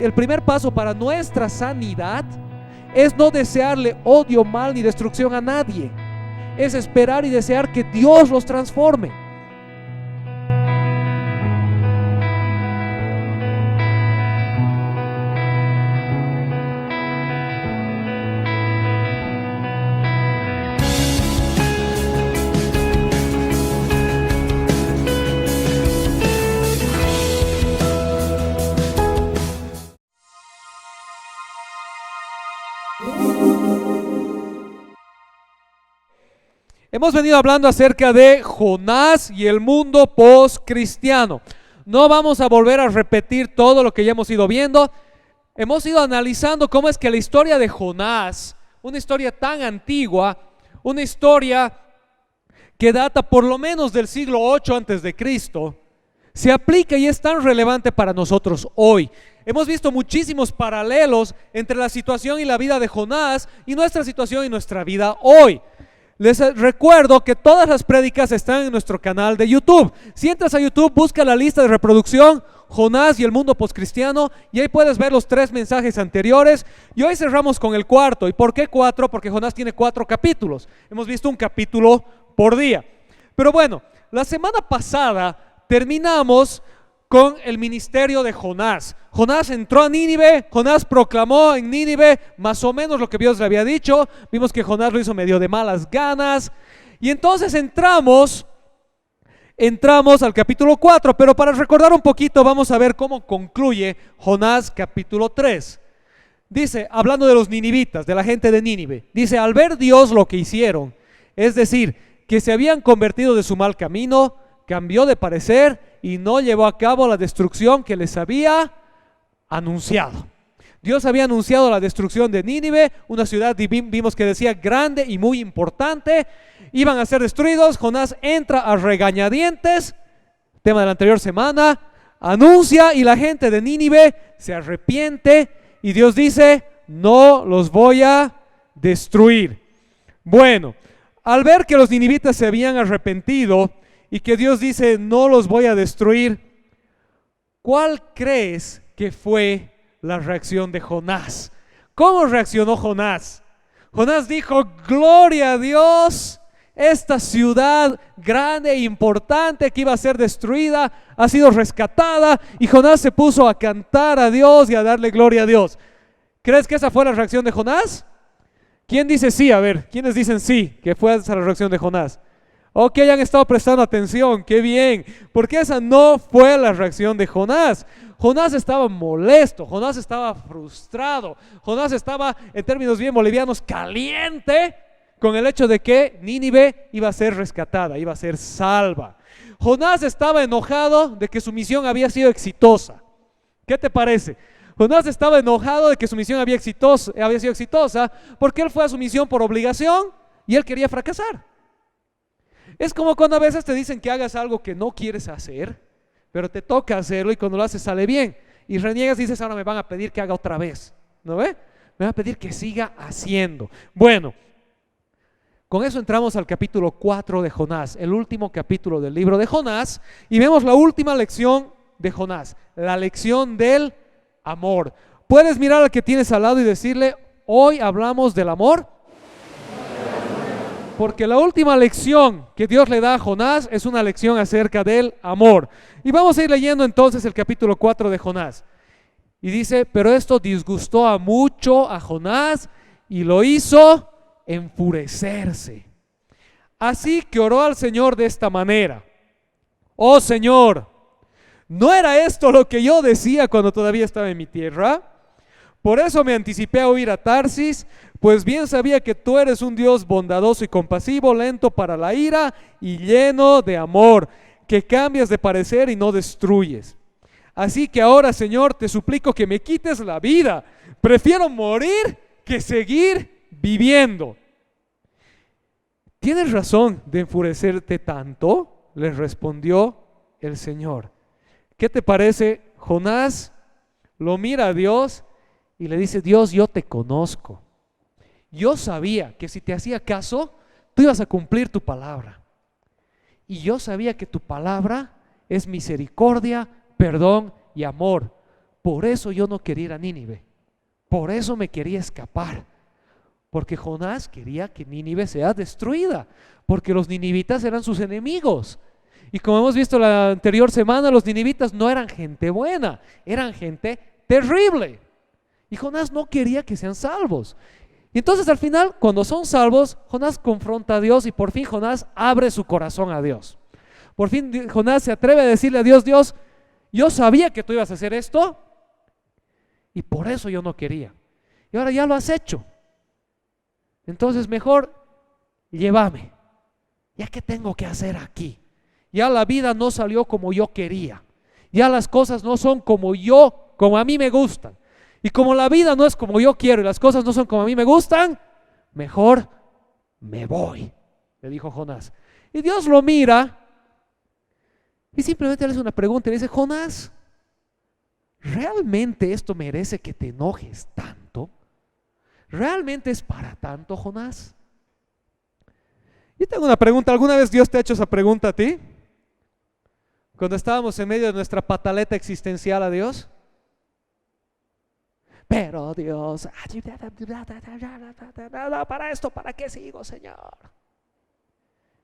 el primer paso para nuestra sanidad es no desearle odio, mal ni destrucción a nadie. Es esperar y desear que Dios los transforme. Hemos venido hablando acerca de Jonás y el mundo post-cristiano. No vamos a volver a repetir todo lo que ya hemos ido viendo. Hemos ido analizando cómo es que la historia de Jonás, una historia tan antigua, una historia que data por lo menos del siglo 8 antes de Cristo, se aplica y es tan relevante para nosotros hoy. Hemos visto muchísimos paralelos entre la situación y la vida de Jonás y nuestra situación y nuestra vida hoy. Les recuerdo que todas las prédicas están en nuestro canal de YouTube. Si entras a YouTube, busca la lista de reproducción Jonás y el mundo postcristiano y ahí puedes ver los 3 mensajes anteriores. Y hoy cerramos con el 4. ¿Y por qué 4? Porque Jonás tiene 4 capítulos. Hemos visto un capítulo por día. Pero bueno, la semana pasada terminamos con el ministerio de Jonás. Jonás entró a Nínive, Jonás proclamó en Nínive más o menos lo que Dios le había dicho. Vimos que Jonás lo hizo medio de malas ganas. Y entonces entramos al capítulo 4, pero para recordar un poquito vamos a ver cómo concluye Jonás capítulo 3. Dice, hablando de los ninivitas, de la gente de Nínive, dice, al ver Dios lo que hicieron, es decir, que se habían convertido de su mal camino, cambió de parecer y no llevó a cabo la destrucción que les había anunciado. Dios había anunciado la destrucción de Nínive, una ciudad, vimos que decía, grande y muy importante. Iban a ser destruidos. Jonás entra a regañadientes, tema de la anterior semana, anuncia y la gente de Nínive se arrepiente y Dios dice, no los voy a destruir. Bueno, al ver que los ninivitas se habían arrepentido y que Dios dice, no los voy a destruir, ¿cuál crees que fue la reacción de Jonás? ¿Cómo reaccionó Jonás? Jonás dijo, gloria a Dios, esta ciudad grande e importante que iba a ser destruida ha sido rescatada. Y Jonás se puso a cantar a Dios y a darle gloria a Dios. ¿Crees que esa fue la reacción de Jonás? ¿Quién dice sí? A ver, ¿quiénes dicen sí que fue esa la reacción de Jonás? Ok, han estado prestando atención, qué bien, porque esa no fue la reacción de Jonás. Jonás estaba molesto, Jonás estaba frustrado, Jonás estaba, en términos bien bolivianos, caliente con el hecho de que Nínive iba a ser rescatada, iba a ser salva. Jonás estaba enojado de que su misión había sido exitosa. ¿Qué te parece? Jonás estaba enojado de que su misión había sido exitosa porque él fue a su misión por obligación y él quería fracasar. Es como cuando a veces te dicen que hagas algo que no quieres hacer, pero te toca hacerlo y cuando lo haces sale bien. Y reniegas y dices, ahora me van a pedir que haga otra vez. ¿No ve? Me van a pedir que siga haciendo. Bueno, con eso entramos al capítulo 4 de Jonás, el último capítulo del libro de Jonás, y vemos la última lección de Jonás, la lección del amor. Puedes mirar al que tienes al lado y decirle, hoy hablamos del amor. Porque la última lección que Dios le da a Jonás es una lección acerca del amor. Y vamos a ir leyendo entonces el capítulo 4 de Jonás. Y dice, pero esto disgustó mucho a Jonás y lo hizo enfurecerse. Así que oró al Señor de esta manera: oh Señor, ¿no era esto lo que yo decía cuando todavía estaba en mi tierra? Por eso me anticipé a huir a Tarsis, pues bien sabía que tú eres un Dios bondadoso y compasivo, lento para la ira y lleno de amor, que cambias de parecer y no destruyes. Así que ahora, Señor, te suplico que me quites la vida. Prefiero morir que seguir viviendo. ¿Tienes razón de enfurecerte tanto?, les respondió el Señor. ¿Qué te parece? Jonás lo mira a Dios y le dice, Dios, yo te conozco. Yo sabía que si te hacía caso, tú ibas a cumplir tu palabra. Y yo sabía que tu palabra es misericordia, perdón y amor. Por eso yo no quería ir a Nínive. Por eso me quería escapar. Porque Jonás quería que Nínive sea destruida. Porque los ninivitas eran sus enemigos. Y como hemos visto la anterior semana, los ninivitas no eran gente buena, eran gente terrible. Y Jonás no quería que sean salvos. Y entonces al final, cuando son salvos, Jonás confronta a Dios y por fin Jonás abre su corazón a Dios. Por fin Jonás se atreve a decirle a Dios: Dios, yo sabía que tú ibas a hacer esto y por eso yo no quería. Y ahora ya lo has hecho. Entonces mejor llévame. ¿Ya qué tengo que hacer aquí? Ya la vida no salió como yo quería. Ya las cosas no son como a mí me gustan. Y como la vida no es como yo quiero y las cosas no son como a mí me gustan, mejor me voy, le dijo Jonás. Y Dios lo mira y simplemente le hace una pregunta y le dice: Jonás, ¿realmente esto merece que te enojes tanto? ¿Realmente es para tanto, Jonás? Yo tengo una pregunta. ¿Alguna vez Dios te ha hecho esa pregunta a ti? Cuando estábamos en medio de nuestra pataleta existencial a Dios. Pero Dios, para esto, ¿para qué sigo, Señor?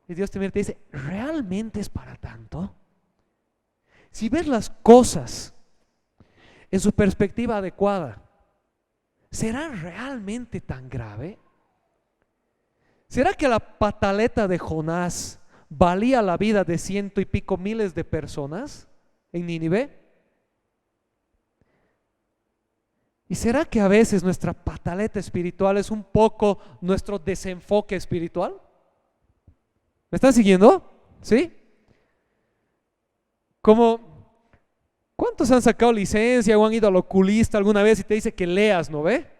Y Dios te mira y te dice: ¿realmente es para tanto? Si ves las cosas en su perspectiva adecuada, ¿será realmente tan grave? ¿Será que la pataleta de Jonás valía la vida de 100 y pico miles de personas en Nínive? ¿Y será que a veces nuestra pataleta espiritual es un poco nuestro desenfoque espiritual? ¿Me están siguiendo? ¿Sí? Como, ¿cuántos han sacado licencia o han ido al oculista alguna vez y te dice que leas, ¿no ve?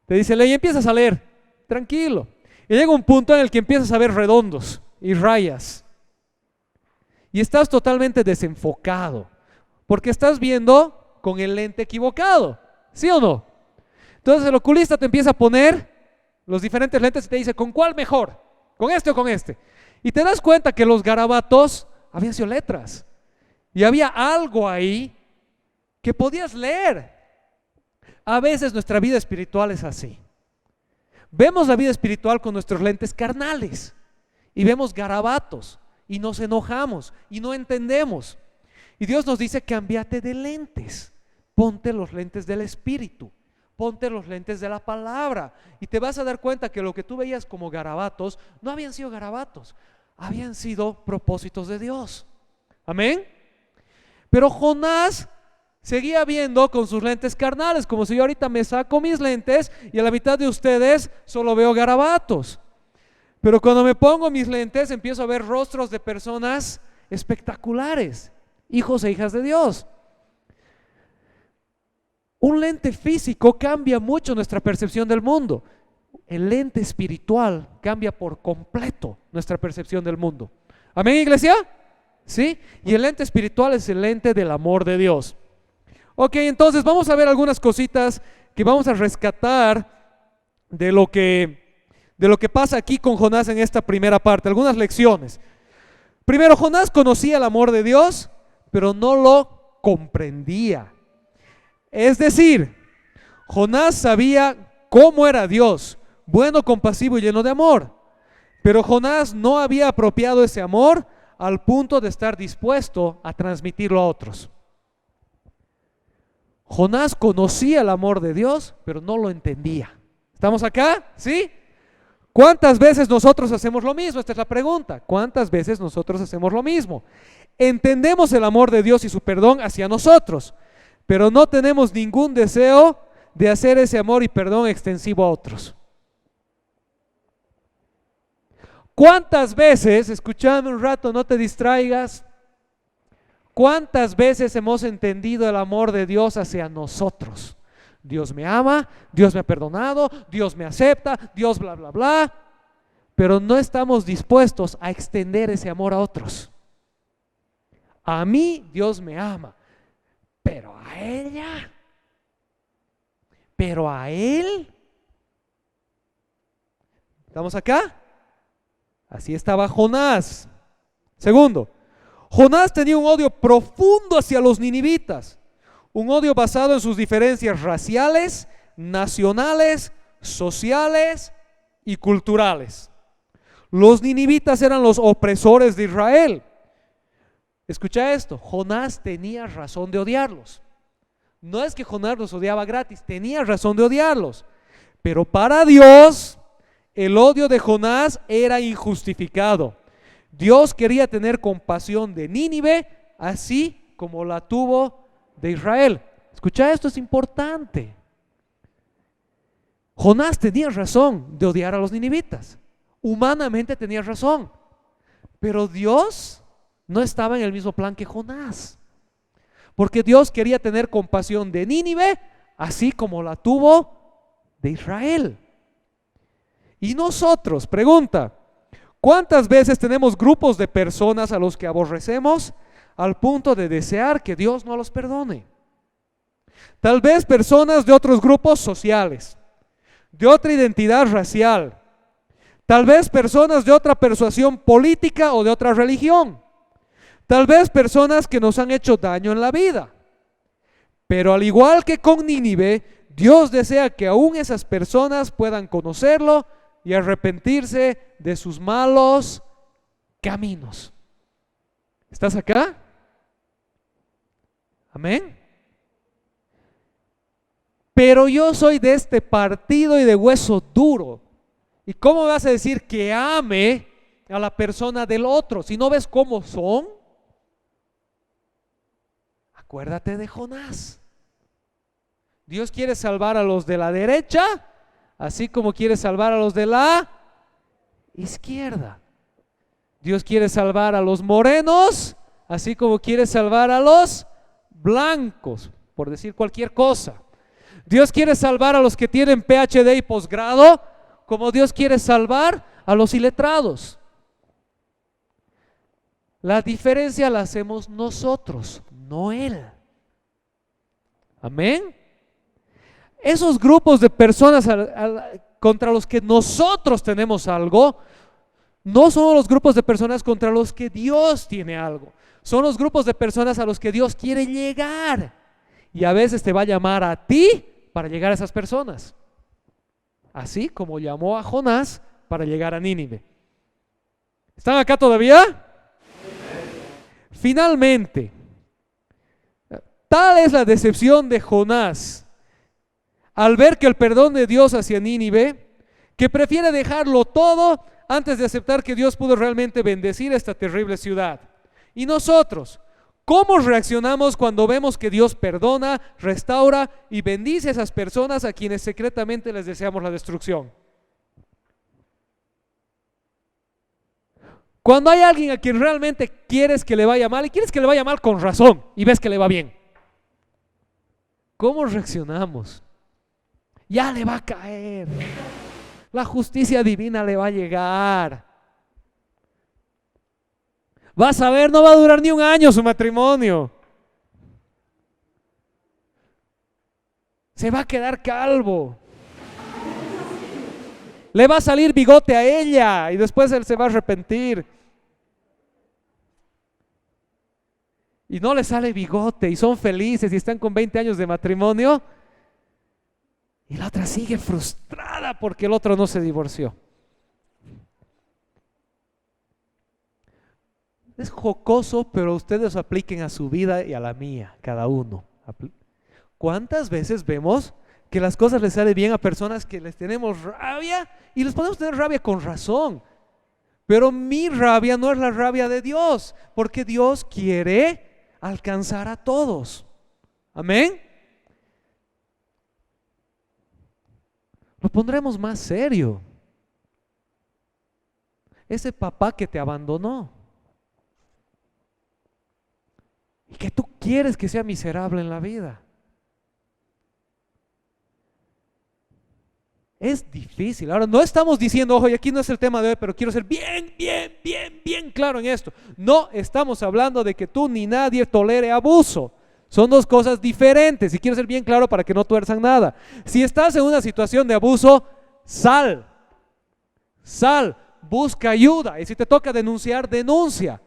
Te dice: lee, y empiezas a leer, tranquilo. Y llega un punto en el que empiezas a ver redondos y rayas. Y estás totalmente desenfocado, porque estás viendo con el lente equivocado. ¿Sí o no? Entonces el oculista te empieza a poner los diferentes lentes y te dice: ¿con cuál mejor? ¿Con este o con este? Y te das cuenta que los garabatos habían sido letras. Y había algo ahí que podías leer. A veces nuestra vida espiritual es así. Vemos la vida espiritual con nuestros lentes carnales y vemos garabatos y nos enojamos y no entendemos. Y Dios nos dice: cámbiate de lentes. Ponte los lentes del Espíritu, ponte los lentes de la palabra y te vas a dar cuenta que lo que tú veías como garabatos no habían sido garabatos, habían sido propósitos de Dios. Amén. Pero Jonás seguía viendo con sus lentes carnales, como si yo ahorita me saco mis lentes y a la mitad de ustedes solo veo garabatos. Pero cuando me pongo mis lentes empiezo a ver rostros de personas espectaculares, hijos e hijas de Dios. Un lente físico cambia mucho nuestra percepción del mundo. El lente espiritual cambia por completo nuestra percepción del mundo. ¿Amén, iglesia? ¿Sí? Y el lente espiritual es el lente del amor de Dios. Ok, entonces vamos a ver algunas cositas que vamos a rescatar de lo que pasa aquí con Jonás en esta primera parte. Algunas lecciones. Primero, Jonás conocía el amor de Dios, pero no lo comprendía. Es decir, Jonás sabía cómo era Dios, bueno, compasivo y lleno de amor. Pero Jonás no había apropiado ese amor al punto de estar dispuesto a transmitirlo a otros. Jonás conocía el amor de Dios, pero no lo entendía. ¿Estamos acá? ¿Sí? ¿Cuántas veces nosotros hacemos lo mismo? Esta es la pregunta. ¿Cuántas veces nosotros hacemos lo mismo? Entendemos el amor de Dios y su perdón hacia nosotros, pero no tenemos ningún deseo de hacer ese amor y perdón extensivo a otros. ¿Cuántas veces, escúchame un rato, no te distraigas, cuántas veces hemos entendido el amor de Dios hacia nosotros? Dios me ama, Dios me ha perdonado, Dios me acepta, Dios bla bla bla, pero no estamos dispuestos a extender ese amor a otros. A mí Dios me ama, pero a ella, pero a él. ¿Estamos acá? Así estaba Jonás. Segundo, Jonás tenía un odio profundo hacia los ninivitas, Un odio basado en sus diferencias raciales, nacionales, sociales y culturales. Los ninivitas eran los opresores de Israel. Escucha esto, Jonás tenía razón de odiarlos. No es que Jonás los odiaba gratis, tenía razón de odiarlos. Pero para Dios, el odio de Jonás era injustificado. Dios quería tener compasión de Nínive, así como la tuvo de Israel. Escucha esto, es importante. Jonás tenía razón de odiar a los ninivitas. Humanamente tenía razón. Pero Dios no estaba en el mismo plan que Jonás. Porque Dios quería tener compasión de Nínive, así como la tuvo de Israel. Y nosotros, pregunta, ¿cuántas veces tenemos grupos de personas a los que aborrecemos al punto de desear que Dios no los perdone? Tal vez personas de otros grupos sociales, de otra identidad racial, tal vez personas de otra persuasión política o de otra religión, tal vez personas que nos han hecho daño en la vida. Pero al igual que con Nínive, Dios desea que aún esas personas puedan conocerlo y arrepentirse de sus malos caminos. ¿Estás acá? Amén. Pero yo soy de este partido y de hueso duro. ¿Y cómo me vas a decir que ame a la persona del otro si no ves cómo son? Acuérdate de Jonás. Dios quiere salvar a los de la derecha, así como quiere salvar a los de la izquierda. Dios quiere salvar a los morenos, así como quiere salvar a los blancos, por decir cualquier cosa. Dios quiere salvar a los que tienen PhD y posgrado, como Dios quiere salvar a los iletrados. La diferencia la hacemos nosotros, no Él. Amén. Esos grupos de personas contra los que nosotros tenemos algo, no son los grupos de personas contra los que Dios tiene algo. Son los grupos de personas a los que Dios quiere llegar. Y a veces te va a llamar a ti para llegar a esas personas. Así como llamó a Jonás para llegar a Nínive. ¿Están acá todavía? Finalmente, tal es la decepción de Jonás al ver que el perdón de Dios hacia Nínive, que prefiere dejarlo todo antes de aceptar que Dios pudo realmente bendecir esta terrible ciudad. Y nosotros, ¿cómo reaccionamos cuando vemos que Dios perdona, restaura y bendice a esas personas a quienes secretamente les deseamos la destrucción? Cuando hay alguien a quien realmente quieres que le vaya mal y quieres que le vaya mal con razón y ves que le va bien, ¿cómo reaccionamos? Ya le va a caer, la justicia divina le va a llegar. Vas a ver, no va a durar ni un año su matrimonio. Se va a quedar calvo. Le va a salir bigote a ella y después él se va a arrepentir. Y no le sale bigote y son felices y están con 20 años de matrimonio. Y la otra sigue frustrada porque el otro no se divorció. Es jocoso, pero ustedes apliquen a su vida y a la mía, cada uno. ¿Cuántas veces vemos que las cosas les salen bien a personas que les tenemos rabia y les podemos tener rabia con razón? Pero mi rabia no es la rabia de Dios, porque Dios quiere alcanzar a todos. Amén. Lo pondremos más serio. Ese papá que te abandonó y que tú quieres que sea miserable en la vida. Es difícil. Ahora no estamos diciendo, ojo, y aquí no es el tema de hoy, pero quiero ser bien claro en esto. No estamos hablando de que tú ni nadie tolere abuso. Son dos cosas diferentes y quiero ser bien claro para que no tuerzan nada. Si estás en una situación de abuso, sal, busca ayuda y si te toca denunciar, denuncia.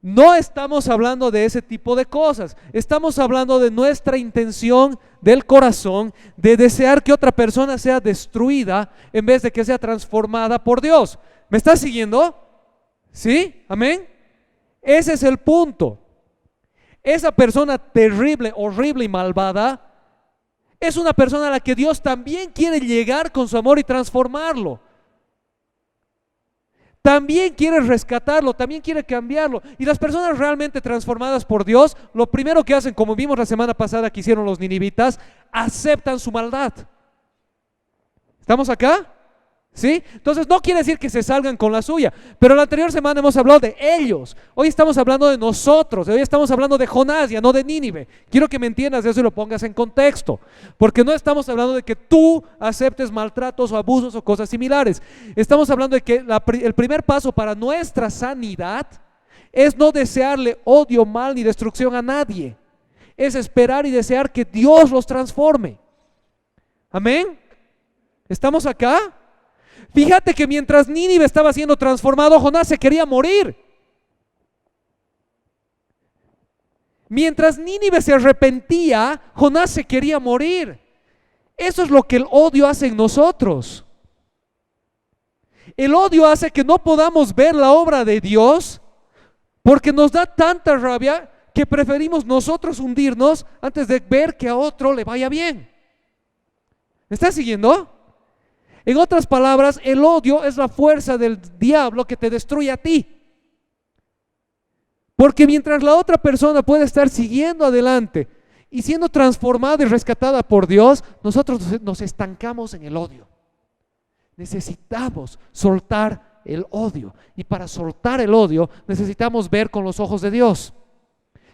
No estamos hablando de ese tipo de cosas. Estamos hablando de nuestra intención del corazón de desear que otra persona sea destruida en vez de que sea transformada por Dios. ¿Me estás siguiendo? ¿Sí? ¿Amén? Ese es el punto. Esa persona terrible, horrible y malvada es una persona a la que Dios también quiere llegar con su amor y transformarlo. También quiere rescatarlo, también quiere cambiarlo. Y las personas realmente transformadas por Dios, lo primero que hacen, como vimos la semana pasada que hicieron los ninivitas, aceptan su maldad. ¿Estamos acá? ¿Sí? Entonces no quiere decir que se salgan con la suya, pero la anterior semana hemos hablado de ellos. Hoy estamos hablando de nosotros, hoy estamos hablando de Jonás, ya no de Nínive. Quiero que me entiendas eso y lo pongas en contexto, porque no estamos hablando de que tú aceptes maltratos o abusos o cosas similares. Estamos hablando de que el primer paso para nuestra sanidad es no desearle odio, mal ni destrucción a nadie. Es esperar y desear que Dios los transforme. Amén. ¿Estamos acá? Fíjate que mientras Nínive estaba siendo transformado, Jonás se quería morir. Mientras Nínive se arrepentía, Jonás se quería morir. Eso es lo que el odio hace en nosotros. El odio hace que no podamos ver la obra de Dios porque nos da tanta rabia que preferimos nosotros hundirnos antes de ver que a otro le vaya bien. ¿Me estás siguiendo? En otras palabras, el odio es la fuerza del diablo que te destruye a ti. Porque mientras la otra persona puede estar siguiendo adelante y siendo transformada y rescatada por Dios, nosotros nos estancamos en el odio. Necesitamos soltar el odio. Y para soltar el odio necesitamos ver con los ojos de Dios,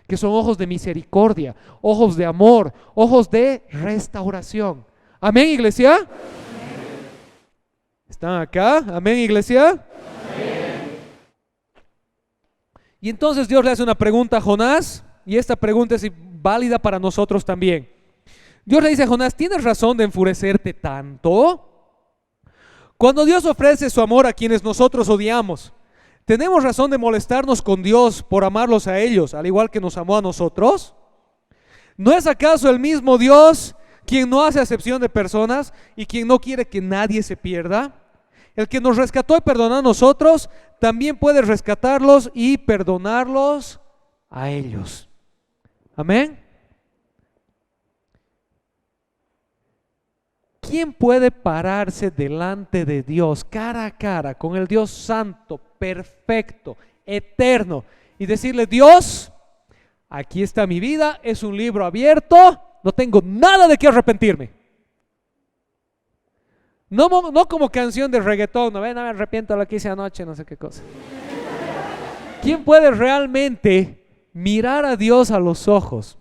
que son ojos de misericordia, ojos de amor, ojos de restauración. Amén, iglesia. ¿Están acá? Amén, iglesia. Amén. Y entonces Dios le hace una pregunta a Jonás, y esta pregunta es válida para nosotros también. Dios le dice a Jonás: ¿tienes razón de enfurecerte tanto? Cuando Dios ofrece su amor a quienes nosotros odiamos, ¿tenemos razón de molestarnos con Dios por amarlos a ellos, al igual que nos amó a nosotros? ¿No es acaso el mismo Dios quien no hace acepción de personas y quien no quiere que nadie se pierda? El que nos rescató y perdonó a nosotros, también puede rescatarlos y perdonarlos a ellos. Amén. ¿Quién puede pararse delante de Dios cara a cara con el Dios santo, perfecto, eterno y decirle: Dios, aquí está mi vida, es un libro abierto, no tengo nada de qué arrepentirme? No como canción de reggaetón, no me arrepiento de lo que hice anoche, no sé qué cosa. ¿Quién puede realmente mirar a Dios a los ojos?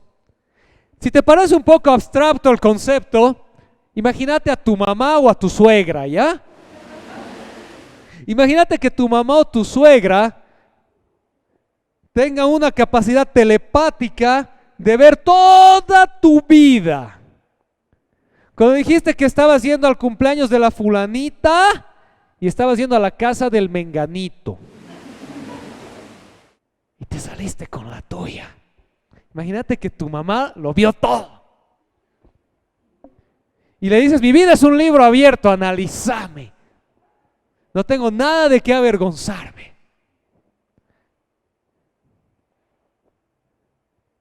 Si te parece un poco abstracto el concepto, imagínate a tu mamá o a tu suegra, ¿ya? Imagínate que tu mamá o tu suegra tengan una capacidad telepática de ver toda tu vida. Cuando dijiste que estabas yendo al cumpleaños de la fulanita y estabas yendo a la casa del menganito y te saliste con la tuya. Imagínate que tu mamá lo vio todo y le dices: mi vida es un libro abierto, analízame. No tengo nada de qué avergonzarme.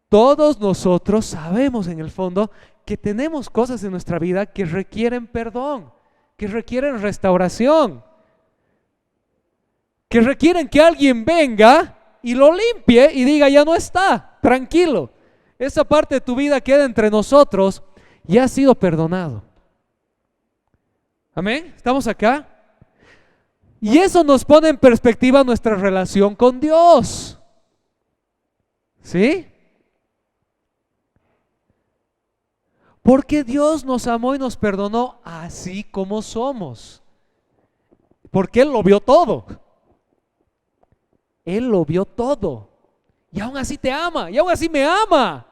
Todos nosotros sabemos en el fondo que tenemos cosas en nuestra vida que requieren perdón, que requieren restauración, que requieren que alguien venga y lo limpie y diga: ya no está, tranquilo, esa parte de tu vida queda entre nosotros y ha sido perdonado. Amén, ¿estamos acá? Y eso nos pone en perspectiva nuestra relación con Dios. ¿Sí? Porque Dios nos amó y nos perdonó así como somos. Porque Él lo vio todo. Él lo vio todo. Y aún así te ama, y aún así me ama.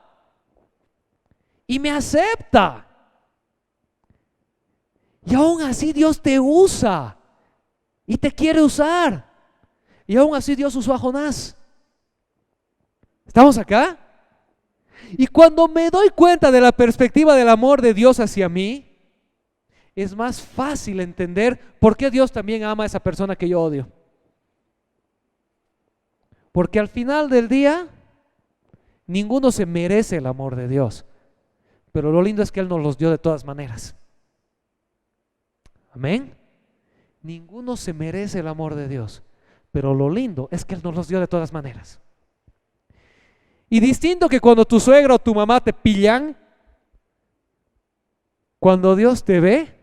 Y me acepta. Y aún así Dios te usa. Y te quiere usar. Y aún así Dios usó a Jonás. ¿Estamos acá? Y cuando me doy cuenta de la perspectiva del amor de Dios hacia mí, es más fácil entender por qué Dios también ama a esa persona que yo odio. Porque al final del día, ninguno se merece el amor de Dios. Pero lo lindo es que Él nos los dio de todas maneras. Amén. Ninguno se merece el amor de Dios. Pero lo lindo es que Él nos los dio de todas maneras. Y distinto que cuando tu suegra o tu mamá te pillan, cuando Dios te ve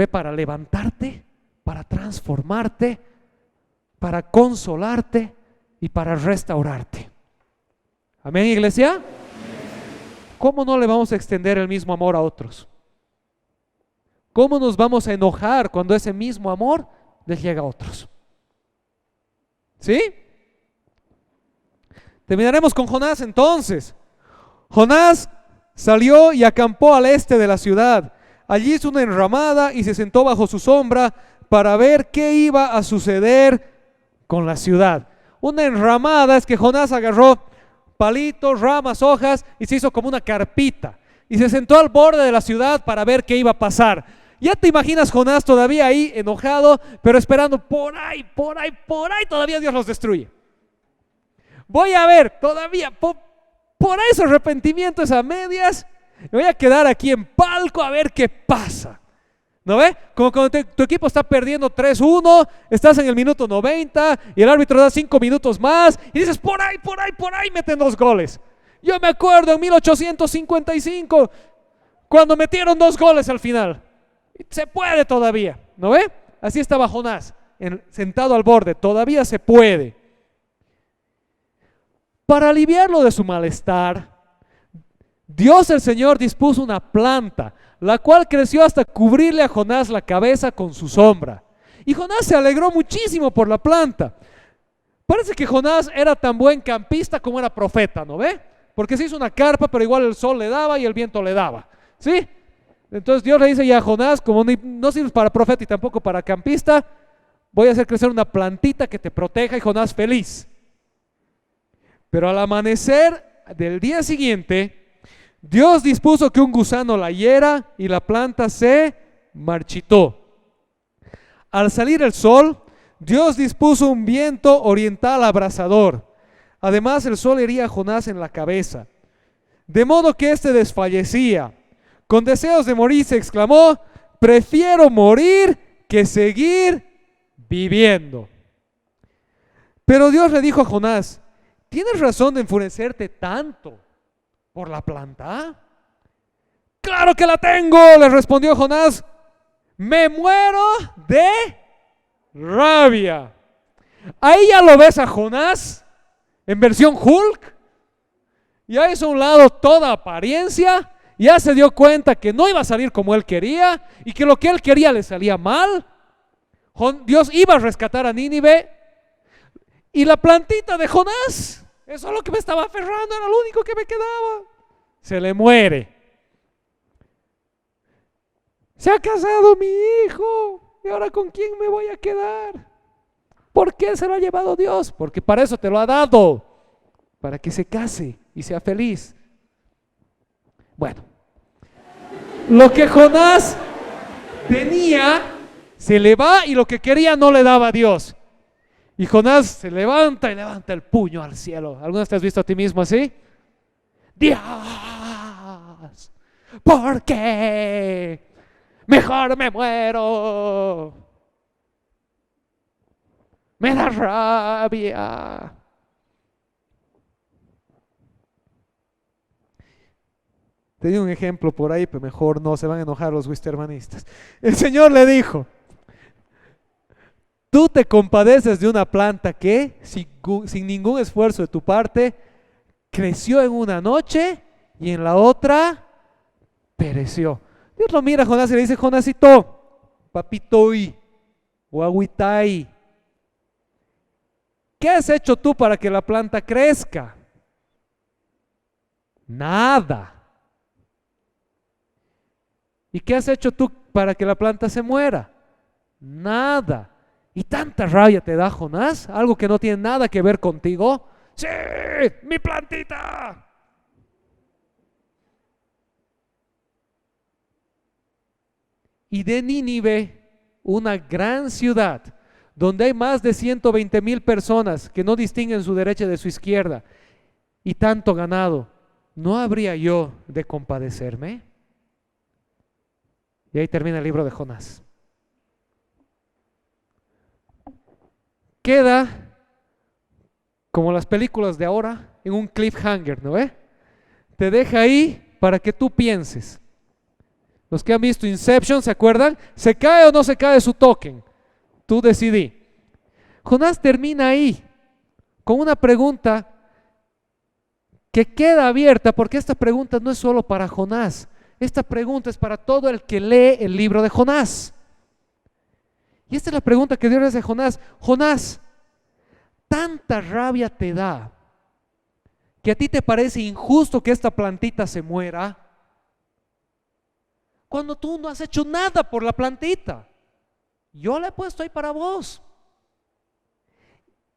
para levantarte, para transformarte, para consolarte y para restaurarte. Amén, iglesia. ¿Cómo no le vamos a extender el mismo amor a otros? ¿Cómo nos vamos a enojar cuando ese mismo amor les llega a otros? ¿Sí? Terminaremos con Jonás entonces. Jonás salió y acampó al este de la ciudad. Allí hizo una enramada y se sentó bajo su sombra para ver qué iba a suceder con la ciudad. Una enramada es que Jonás agarró palitos, ramas, hojas y se hizo como una carpita y se sentó al borde de la ciudad para ver qué iba a pasar. Ya te imaginas Jonás todavía ahí enojado, pero esperando por ahí, todavía Dios los destruye. Voy a ver, todavía por ahí esos arrepentimientos a medias, me voy a quedar aquí en palco a ver qué pasa. ¿No ve? Como cuando tu equipo está perdiendo 3-1, estás en el minuto 90 y el árbitro da 5 minutos más y dices por ahí, meten 2 goles. Yo me acuerdo en 1855 cuando metieron 2 goles al final. Se puede todavía, ¿no ve? Así estaba Jonás, sentado al borde, todavía se puede. Para aliviarlo de su malestar, Dios el Señor dispuso una planta, la cual creció hasta cubrirle a Jonás la cabeza con su sombra. Y Jonás se alegró muchísimo por la planta. Parece que Jonás era tan buen campista como era profeta, ¿no ve? Porque se hizo una carpa, pero igual el sol le daba y el viento le daba, ¿sí? Entonces Dios le dice ya a Jonás, como no sirves para profeta y tampoco para campista, voy a hacer crecer una plantita que te proteja, y Jonás feliz. Pero al amanecer del día siguiente, Dios dispuso que un gusano la hiera y la planta se marchitó. Al salir el sol, Dios dispuso un viento oriental abrasador. Además, el sol hería a Jonás en la cabeza, de modo que éste desfallecía. Con deseos de morir se exclamó: prefiero morir que seguir viviendo. Pero Dios le dijo a Jonás: ¿tienes razón de enfurecerte tanto por la planta? Claro que la tengo, le respondió Jonás. Me muero de rabia. Ahí ya lo ves a Jonás en versión Hulk. Ya hizo a un lado toda apariencia. Ya se dio cuenta que no iba a salir como él quería y que lo que él quería le salía mal. Dios iba a rescatar a Nínive y la plantita de Jonás, eso es lo que me estaba aferrando, era lo único que me quedaba. Se le muere. Se ha casado mi hijo y ahora ¿con quién me voy a quedar? ¿Por qué se lo ha llevado Dios? Porque para eso te lo ha dado, para que se case y sea feliz. Bueno, lo que Jonás tenía se le va y lo que quería no le daba a Dios. Y Jonás se levanta y levanta el puño al cielo. ¿Alguna vez te has visto a ti mismo así? Dios, ¿por qué? Mejor me muero. Me da rabia. Tenía un ejemplo por ahí, pero mejor no, se van a enojar los wistermanistas. El Señor le dijo: tú te compadeces de una planta que, sin ningún esfuerzo de tu parte, creció en una noche y en la otra pereció. Dios lo mira a Jonás y le dice: Jonásito, papitoy, o agüitai, ¿qué has hecho tú para que la planta crezca? Nada. ¿Y qué has hecho tú para que la planta se muera? Nada. ¿Y tanta rabia te da, Jonás? Algo que no tiene nada que ver contigo. ¡Sí! ¡Mi plantita! Y de Nínive, una gran ciudad, donde hay más de 120,000 personas que no distinguen su derecha de su izquierda, y tanto ganado, ¿no habría yo de compadecerme? Y ahí termina el libro de Jonás. Queda, como las películas de ahora, en un cliffhanger, ¿no ve? Te deja ahí para que tú pienses. Los que han visto Inception, ¿se acuerdan? ¿Se cae o no se cae su token? Tú decidí. Jonás termina ahí con una pregunta que queda abierta, porque esta pregunta no es solo para Jonás. Esta pregunta es para todo el que lee el libro de Jonás. Y esta es la pregunta que Dios le hace a Jonás. Jonás, ¿tanta rabia te da que a ti te parece injusto que esta plantita se muera, cuando tú no has hecho nada por la plantita? Yo la he puesto ahí para vos.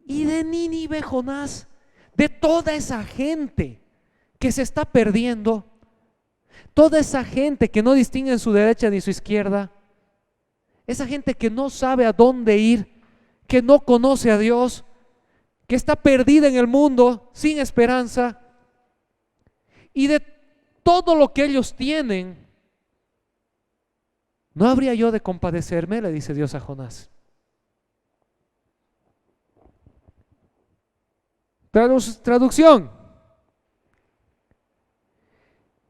Y de Nínive, Jonás, de toda esa gente que se está perdiendo, toda esa gente que no distingue en su derecha ni su izquierda, esa gente que no sabe a dónde ir, que no conoce a Dios, que está perdida en el mundo sin esperanza, y de todo lo que ellos tienen, ¿no habría yo de compadecerme?, le dice Dios a Jonás. Traducción.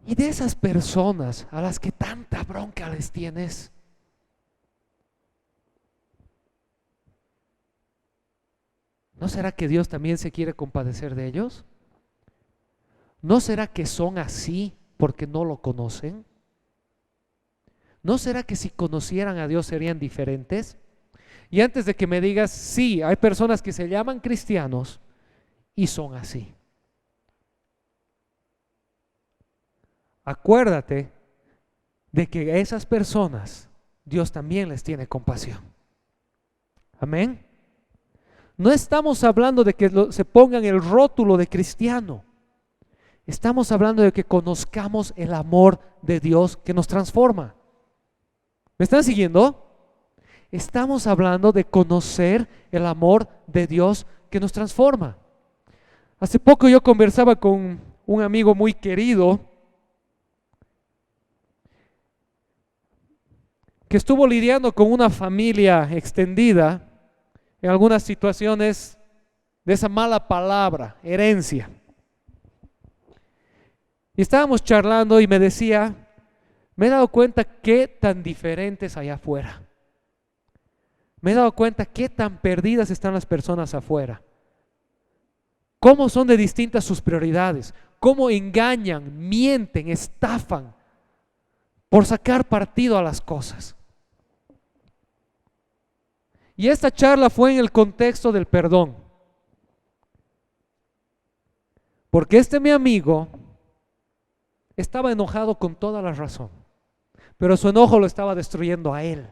Y de esas personas a las que tanta bronca les tienes, ¿no será que Dios también se quiere compadecer de ellos? ¿No será que son así porque no lo conocen? ¿No será que si conocieran a Dios serían diferentes? Y antes de que me digas, sí, hay personas que se llaman cristianos y son así. Acuérdate de que a esas personas Dios también les tiene compasión. Amén. No estamos hablando de que se pongan el rótulo de cristiano. Estamos hablando de que conozcamos el amor de Dios que nos transforma. ¿Me están siguiendo? Estamos hablando de conocer el amor de Dios que nos transforma. Hace poco yo conversaba con un amigo muy querido que estuvo lidiando con una familia extendida en algunas situaciones de esa mala palabra, herencia. Y estábamos charlando y me decía, me he dado cuenta qué tan diferentes allá afuera. Me he dado cuenta qué tan perdidas están las personas afuera. Cómo son de distintas sus prioridades, cómo engañan, mienten, estafan por sacar partido a las cosas. Y esta charla fue en el contexto del perdón. Porque mi amigo estaba enojado con toda la razón, pero su enojo lo estaba destruyendo a él.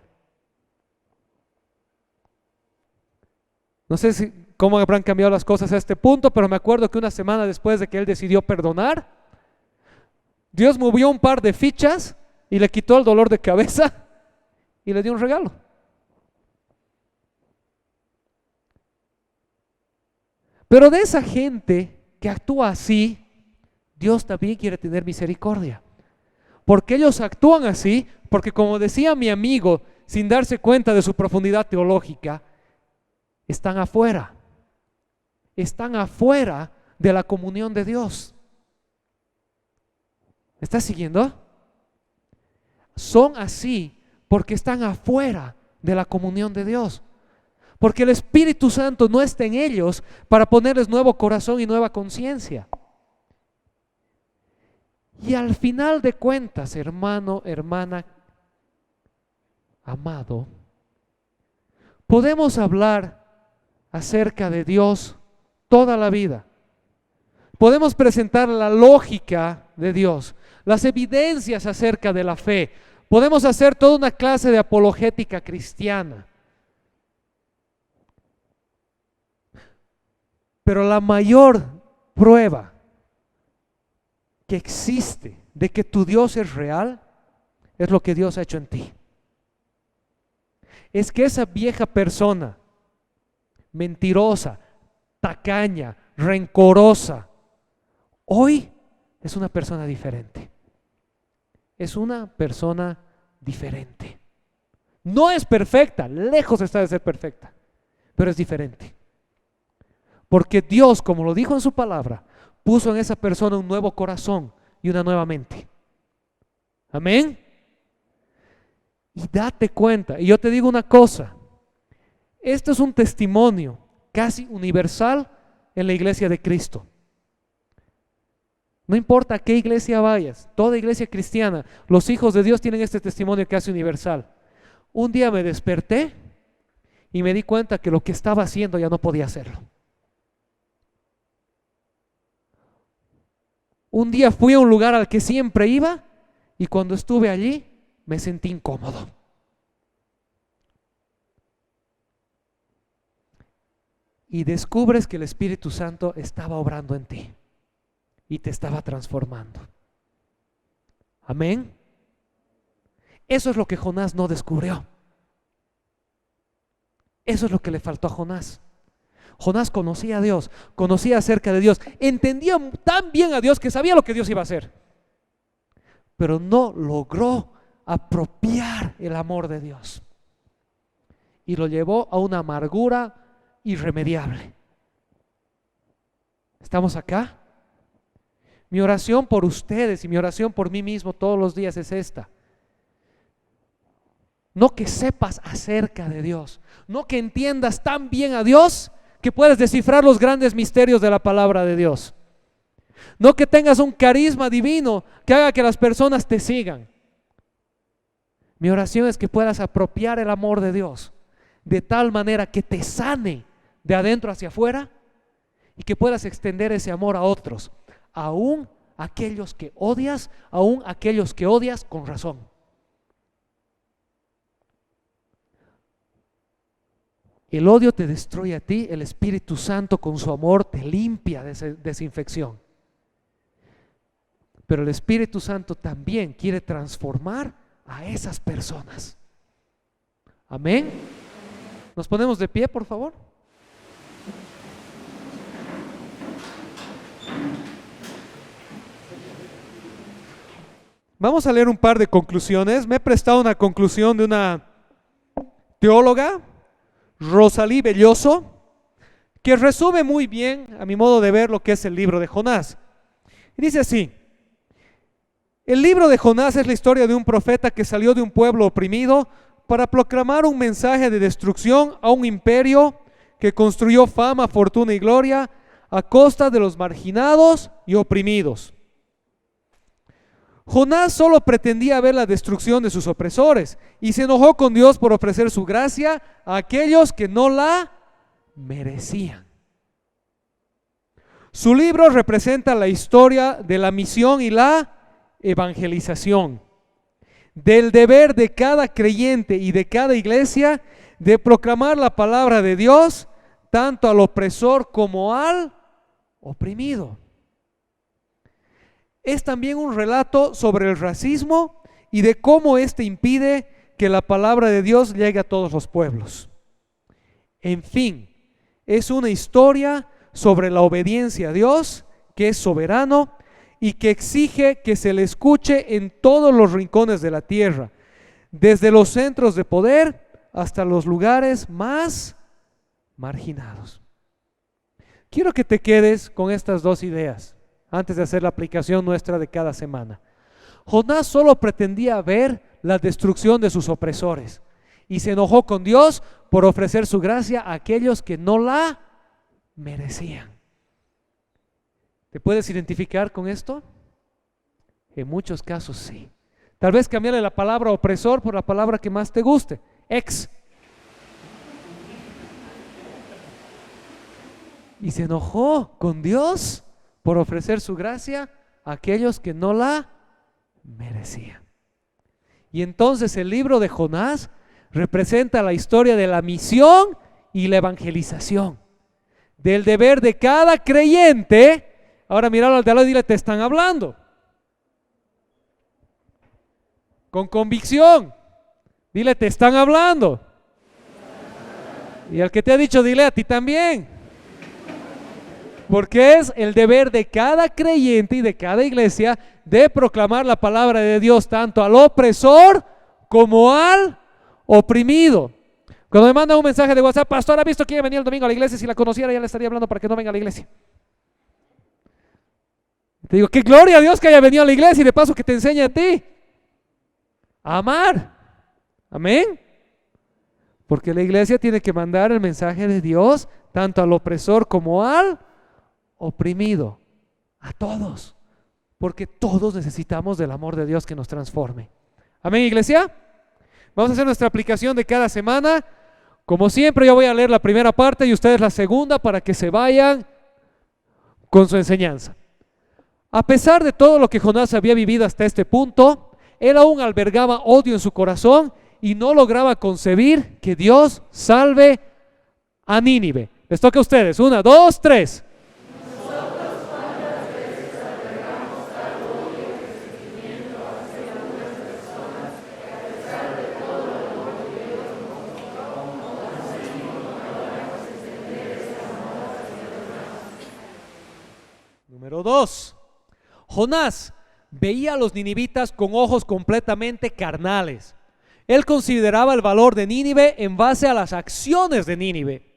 No sé cómo habrán cambiado las cosas a este punto, pero me acuerdo que una semana después de que él decidió perdonar, Dios movió un par de fichas y le quitó el dolor de cabeza y le dio un regalo. Pero de esa gente que actúa así, Dios también quiere tener misericordia. Porque ellos actúan así, porque como decía mi amigo, sin darse cuenta de su profundidad teológica, están afuera de la comunión de Dios. ¿Me estás siguiendo? Son así porque están afuera de la comunión de Dios. Porque el Espíritu Santo no está en ellos para ponerles nuevo corazón y nueva conciencia. Y al final de cuentas, hermano, hermana, amado, podemos hablar acerca de Dios toda la vida. Podemos presentar la lógica de Dios, las evidencias acerca de la fe. Podemos hacer toda una clase de apologética cristiana. Pero la mayor prueba que existe de que tu Dios es real es lo que Dios ha hecho en ti. Es que esa vieja persona, mentirosa, tacaña, rencorosa, hoy es una persona diferente. Es una persona diferente. No es perfecta, lejos está de ser perfecta, pero es diferente. Porque Dios, como lo dijo en su palabra, puso en esa persona un nuevo corazón y una nueva mente. Amén. Y date cuenta, y yo te digo una cosa, esto es un testimonio casi universal en la iglesia de Cristo. No importa a qué iglesia vayas, toda iglesia cristiana, los hijos de Dios tienen este testimonio casi universal. Un día me desperté y me di cuenta que lo que estaba haciendo ya no podía hacerlo. Un día fui a un lugar al que siempre iba y cuando estuve allí me sentí incómodo. Y descubres que el Espíritu Santo estaba obrando en ti y te estaba transformando. Amén. Eso es lo que Jonás no descubrió. Eso es lo que le faltó a Jonás. Jonás conocía a Dios, conocía acerca de Dios, entendía tan bien a Dios que sabía lo que Dios iba a hacer, pero no logró apropiar el amor de Dios y lo llevó a una amargura irremediable. ¿Estamos acá? Mi oración por ustedes y mi oración por mí mismo todos los días es esta: no que sepas acerca de Dios, no que entiendas tan bien a Dios que puedes descifrar los grandes misterios de la palabra de Dios, no que tengas un carisma divino que haga que las personas te sigan. Mi oración es que puedas apropiar el amor de Dios de tal manera que te sane de adentro hacia afuera y que puedas extender ese amor a otros, aún aquellos que odias, aún aquellos que odias con razón. El odio te destruye a ti, el Espíritu Santo con su amor te limpia de esa infección. Pero el Espíritu Santo también quiere transformar a esas personas. Amén. ¿Nos ponemos de pie, por favor? Vamos a leer un par de conclusiones. Me he prestado una conclusión de una teóloga, Rosalí Belloso, que resume muy bien, a mi modo de ver, lo que es el libro de Jonás. Y dice así: el libro de Jonás es la historia de un profeta que salió de un pueblo oprimido para proclamar un mensaje de destrucción a un imperio que construyó fama, fortuna y gloria a costa de los marginados y oprimidos. Jonás solo pretendía ver la destrucción de sus opresores y se enojó con Dios por ofrecer su gracia a aquellos que no la merecían. Su libro representa la historia de la misión y la evangelización, del deber de cada creyente y de cada iglesia de proclamar la palabra de Dios tanto al opresor como al oprimido. Es también un relato sobre el racismo y de cómo éste impide que la palabra de Dios llegue a todos los pueblos. En fin, es una historia sobre la obediencia a Dios, que es soberano y que exige que se le escuche en todos los rincones de la tierra, desde los centros de poder hasta los lugares más marginados. Quiero que te quedes con estas dos ideas antes de hacer la aplicación nuestra de cada semana. Jonás solo pretendía ver la destrucción de sus opresores y se enojó con Dios por ofrecer su gracia a aquellos que no la merecían. ¿Te puedes identificar con esto? En muchos casos sí. Tal vez cambiarle la palabra opresor por la palabra que más te guste, ex. Y se enojó con Dios por ofrecer su gracia a aquellos que no la merecían. Y entonces el libro de Jonás representa la historia de la misión y la evangelización, del deber de cada creyente. Ahora míralo al de al lado y dile, te están hablando. Con convicción. Dile, te están hablando. Y al que te ha dicho, dile a ti también. Porque es el deber de cada creyente y de cada iglesia de proclamar la palabra de Dios tanto al opresor como al oprimido. Cuando me mandan un mensaje de WhatsApp, pastor, ¿ha visto quién venía el domingo a la iglesia? Si la conociera ya le estaría hablando para que no venga a la iglesia. Te digo, qué gloria a Dios que haya venido a la iglesia y de paso que te enseñe a ti a amar. Amén. Porque la iglesia tiene que mandar el mensaje de Dios tanto al opresor como al oprimido, a todos, porque todos necesitamos del amor de Dios que nos transforme. Amén, iglesia. Vamos a hacer nuestra aplicación de cada semana. Como siempre, yo voy a leer la primera parte y ustedes la segunda para que se vayan con su enseñanza. A pesar de todo lo que Jonás había vivido hasta este punto, él aún albergaba odio en su corazón y no lograba concebir que Dios salve a Nínive. Les toca a ustedes. 1, 2, 3. Número 2. Jonás veía a los ninivitas con ojos completamente carnales. Él consideraba el valor de Nínive en base a las acciones de Nínive.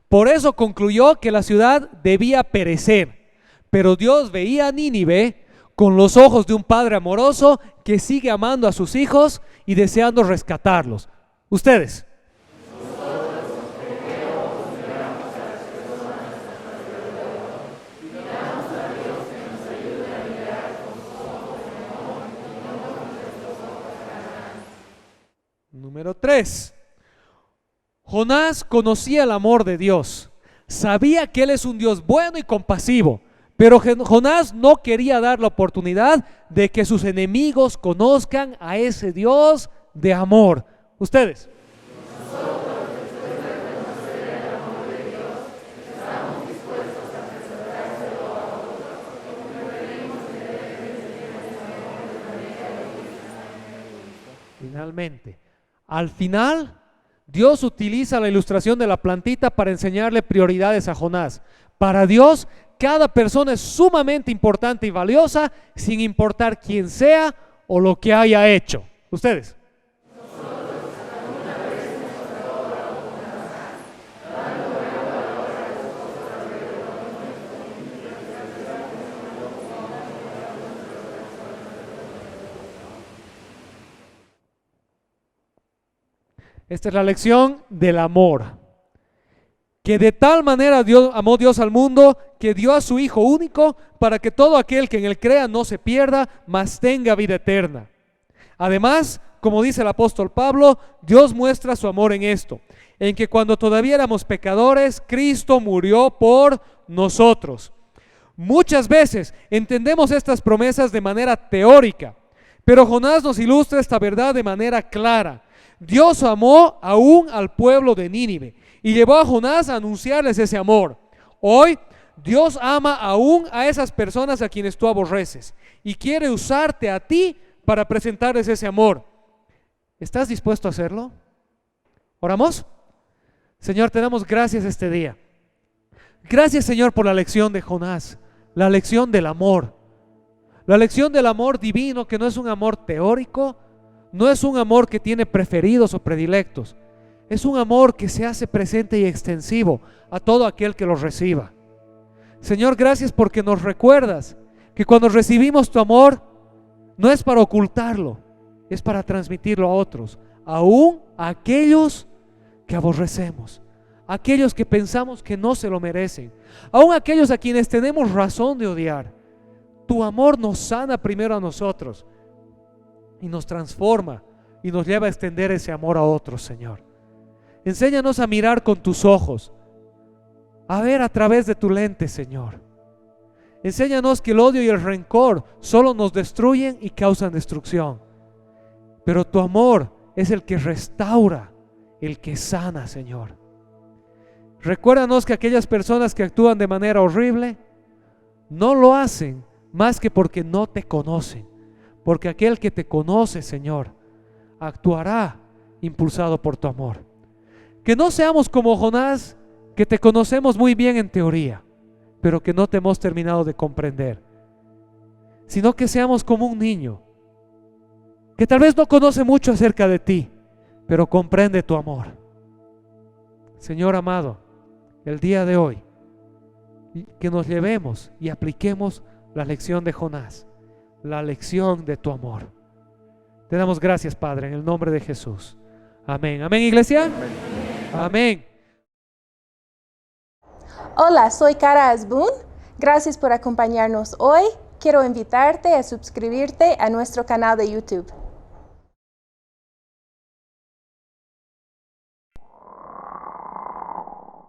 Por eso concluyó que la ciudad debía perecer. Pero Dios veía a Nínive con los ojos de un padre amoroso que sigue amando a sus hijos y deseando rescatarlos. Ustedes. Número 3. Jonás conocía el amor de Dios. Sabía que Él es un Dios bueno y compasivo. Pero Jonás no quería dar la oportunidad de que sus enemigos conozcan a ese Dios de amor. Ustedes. Finalmente. Al final, Dios utiliza la ilustración de la plantita para enseñarle prioridades a Jonás. Para Dios, cada persona es sumamente importante y valiosa, sin importar quién sea o lo que haya hecho. Ustedes. Esta es la lección del amor. Que de tal manera amó Dios al mundo que dio a su Hijo único para que todo aquel que en Él crea no se pierda, mas tenga vida eterna. Además, como dice el apóstol Pablo, Dios muestra su amor en esto, en que cuando todavía éramos pecadores, Cristo murió por nosotros. Muchas veces entendemos estas promesas de manera teórica, pero Jonás nos ilustra esta verdad de manera clara. Dios amó aún al pueblo de Nínive y llevó a Jonás a anunciarles ese amor. Hoy Dios ama aún a esas personas a quienes tú aborreces y quiere usarte a ti para presentarles ese amor. ¿Estás dispuesto a hacerlo? ¿Oramos? Señor, te damos gracias este día. Gracias, Señor, por la lección de Jonás, la lección del amor. La lección del amor divino, que no es un amor teórico, no es un amor que tiene preferidos o predilectos. Es un amor que se hace presente y extensivo a todo aquel que lo reciba. Señor, gracias porque nos recuerdas que cuando recibimos tu amor, no es para ocultarlo, es para transmitirlo a otros, aún a aquellos que aborrecemos, a aquellos que pensamos que no se lo merecen, aún a aquellos a quienes tenemos razón de odiar. Tu amor nos sana primero a nosotros y nos transforma y nos lleva a extender ese amor a otros, Señor. Enséñanos a mirar con tus ojos, a ver a través de tu lente, Señor. Enséñanos que el odio y el rencor solo nos destruyen y causan destrucción, pero tu amor es el que restaura, el que sana, Señor. Recuérdanos que aquellas personas que actúan de manera horrible no lo hacen más que porque no te conocen. Porque aquel que te conoce, Señor, actuará impulsado por tu amor. Que no seamos como Jonás, que te conocemos muy bien en teoría, pero que no te hemos terminado de comprender. Sino que seamos como un niño, que tal vez no conoce mucho acerca de ti, pero comprende tu amor. Señor amado, el día de hoy, que nos llevemos y apliquemos la lección de Jonás, la lección de tu amor. Te damos gracias, Padre, en el nombre de Jesús. Amén. Amén, iglesia. Amén. Hola, soy Cara Asbun. Gracias por acompañarnos hoy. Quiero invitarte a suscribirte a nuestro canal de YouTube.